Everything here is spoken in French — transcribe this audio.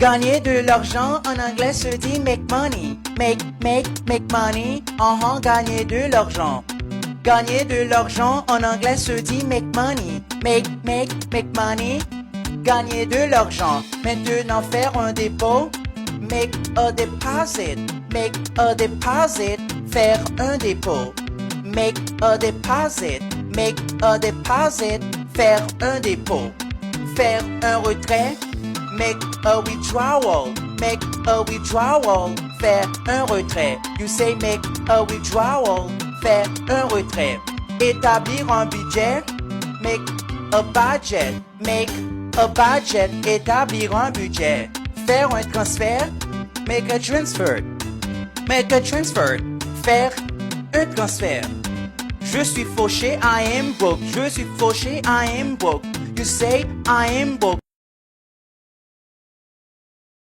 Gagner de l'argent en anglais se dit make money. Make money. Gagner de l'argent. Gagner de l'argent en anglais se dit make money. Make money. Gagner de l'argent. Maintenant faire un dépôt. Make a deposit. Make a deposit. Faire un dépôt. Make a deposit. Make a deposit. Faire un dépôt. Faire un retrait. Make a withdrawal. Make a withdrawal. Faire un retrait. You say make a withdrawal. Faire un retrait. Établir un budget. Make a budget. Make a budget. Établir un budget. Faire un transfert. Make a transfer. Make a transfer. Faire un transfert. Je suis fauché, I am broke. Je suis fauché, I am broke. You say I am broke.